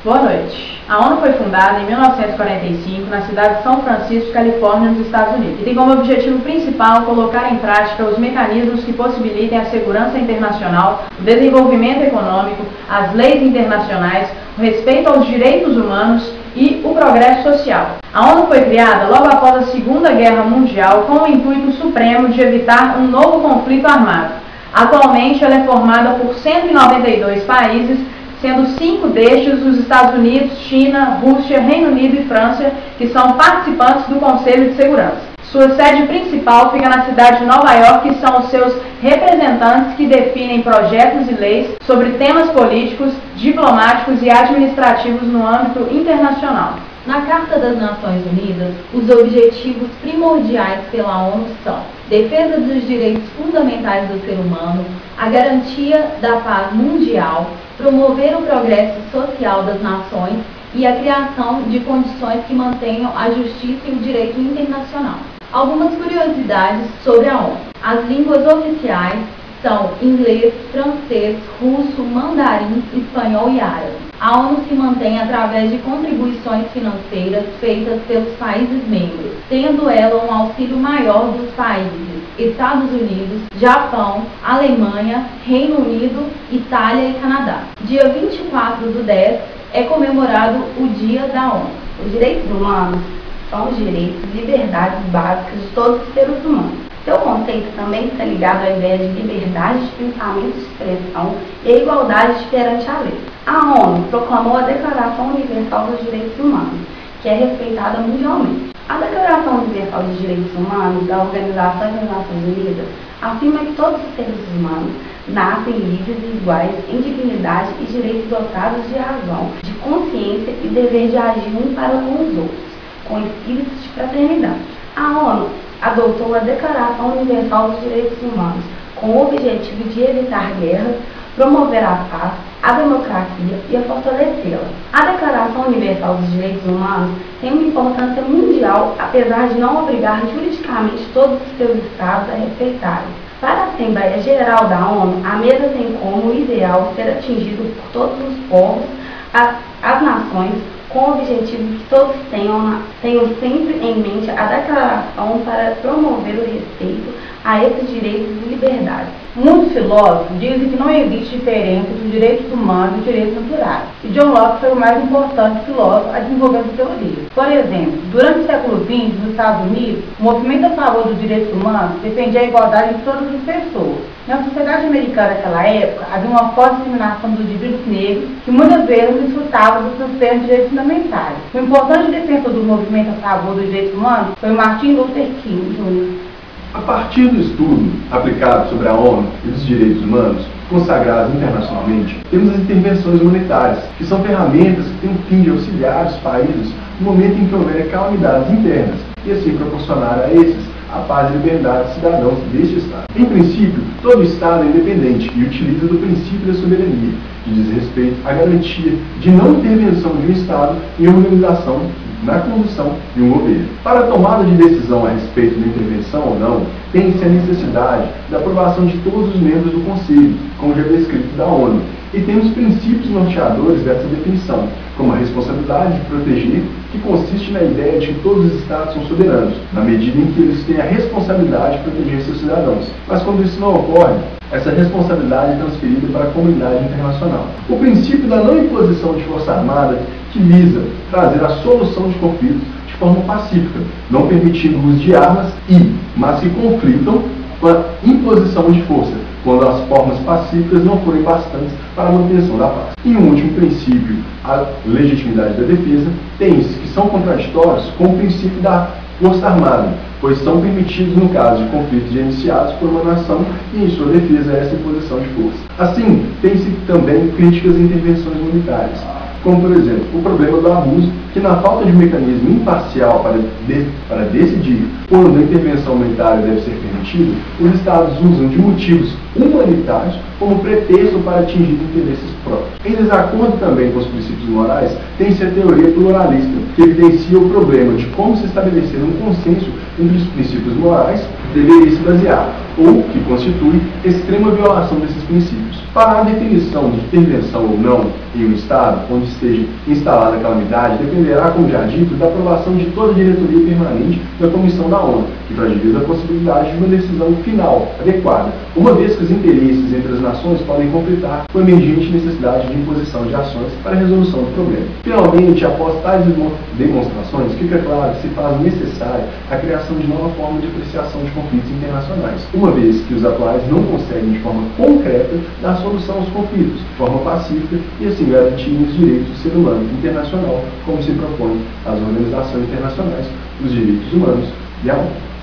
Boa noite. A ONU foi fundada em 1945 na cidade de São Francisco, Califórnia, nos Estados Unidos, e tem como objetivo principal colocar em prática os mecanismos que possibilitem a segurança internacional, o desenvolvimento econômico, as leis internacionais, o respeito aos direitos humanos e o progresso social. A ONU foi criada logo após a Segunda Guerra Mundial com o intuito supremo de evitar um novo conflito armado. Atualmente, ela é formada por 192 países, sendo 5 destes os Estados Unidos, China, Rússia, Reino Unido e França, que são participantes do Conselho de Segurança. Sua sede principal fica na cidade de Nova York, que são os seus representantes que definem projetos e leis sobre temas políticos, diplomáticos e administrativos no âmbito internacional. Na Carta das Nações Unidas, os objetivos primordiais pela ONU são: defesa dos direitos fundamentais do ser humano, a garantia da paz mundial, promover o progresso social das nações e a criação de condições que mantenham a justiça e o direito internacional. Algumas curiosidades sobre a ONU. As línguas oficiais são inglês, francês, russo, mandarim, espanhol e árabe. A ONU se mantém através de contribuições financeiras feitas pelos países membros, tendo ela um auxílio maior dos países Estados Unidos, Japão, Alemanha, Reino Unido, Itália e Canadá. Dia 24/10 é comemorado o Dia da ONU. Os direitos humanos são os direitos e liberdades básicas de todos os seres humanos. Seu conceito também está ligado à ideia de liberdade de pensamento e expressão e a igualdade perante a lei. A ONU proclamou a Declaração Universal dos Direitos Humanos, que é respeitada mundialmente. A Declaração Universal dos Direitos Humanos da Organização das Nações Unidas afirma que todos os seres humanos nascem livres e iguais em dignidade e direitos dotados de razão, de consciência e dever de agir um para com os outros, com espírito de fraternidade. A ONU adotou a Declaração Universal dos Direitos Humanos com o objetivo de evitar guerras, promover a paz, a democracia e a fortalecê-la. A Declaração Universal dos Direitos Humanos tem uma importância mundial, apesar de não obrigar juridicamente todos os seus estados a respeitarem. Para a Assembleia Geral da ONU, a mesa tem como ideal ser atingido por todos os povos, as nações, com o objetivo que todos tenham sempre em mente a declaração para promover o respeito a esses direitos e liberdades. Muitos filósofos dizem que não existe diferença entre os direitos humanos e os direitos naturais, e John Locke foi o mais importante filósofo a desenvolver essa teoria. Por exemplo, durante o século XX, nos Estados Unidos, o movimento a favor dos direitos humanos defendia a igualdade de todas as pessoas. Na sociedade americana naquela época, havia uma forte discriminação dos indivíduos negros, que muitas vezes desfrutavam dos seus direitos fundamentais. O importante defensor do movimento a favor dos direitos humanos foi Martin Luther King Jr. A partir do estudo aplicado sobre a ONU e os direitos humanos, consagrados internacionalmente, temos as intervenções humanitárias, que são ferramentas que têm o fim de auxiliar os países no momento em que houver calamidades internas, e assim proporcionar a esses a paz e liberdade dos cidadãos deste Estado. Em princípio, todo Estado é independente e utiliza do princípio da soberania, que diz respeito à garantia de não intervenção de um Estado em organização na condução de um governo. Para a tomada de decisão a respeito da intervenção ou não, tem-se a necessidade da aprovação de todos os membros do Conselho, como já descrito da ONU, e temos princípios norteadores dessa definição, como a responsabilidade de proteger, que consiste na ideia de que todos os Estados são soberanos, na medida em que eles têm a responsabilidade de proteger seus cidadãos. Mas quando isso não ocorre, essa responsabilidade é transferida para a comunidade internacional. O princípio da não imposição de força armada, que visa trazer a solução de conflitos de forma pacífica, não permitindo o uso de armas mas que conflitam com a imposição de força, quando as formas pacíficas não forem bastantes para a manutenção da paz. E um último princípio, a legitimidade da defesa, tem esses que são contraditórios com o princípio da força armada, pois são permitidos no caso de conflitos iniciados por uma nação e em sua defesa essa imposição de força. Assim, tem-se também críticas a intervenções militares, como por exemplo, o problema do abuso, que na falta de um mecanismo imparcial para decidir quando a intervenção militar deve ser permitida, os Estados usam de motivos humanitários como pretexto para atingir interesses próprios. Em desacordo também com os princípios morais, tem-se a teoria pluralista, que evidencia o problema de como se estabelecer um consenso entre os princípios morais que deveria se basear, ou que constitui extrema violação desses princípios. Para a definição de intervenção ou não em um Estado onde esteja instalada a calamidade, dependerá, como já dito, da aprovação de toda a diretoria permanente da Comissão da ONU, que fragiliza a possibilidade de uma decisão final adequada, uma vez que os interesses entre as nações podem conflitar com a emergente necessidade de imposição de ações para a resolução do problema. Finalmente, após tais demonstrações, fica claro que se faz necessária a criação de nova forma de apreciação de conflitos internacionais, uma vez que os atuais não conseguem de forma concreta dar solução aos conflitos de forma pacífica e assim garantir os direitos do ser humano internacional, como se propõe as organizações internacionais dos direitos humanos e a ONU.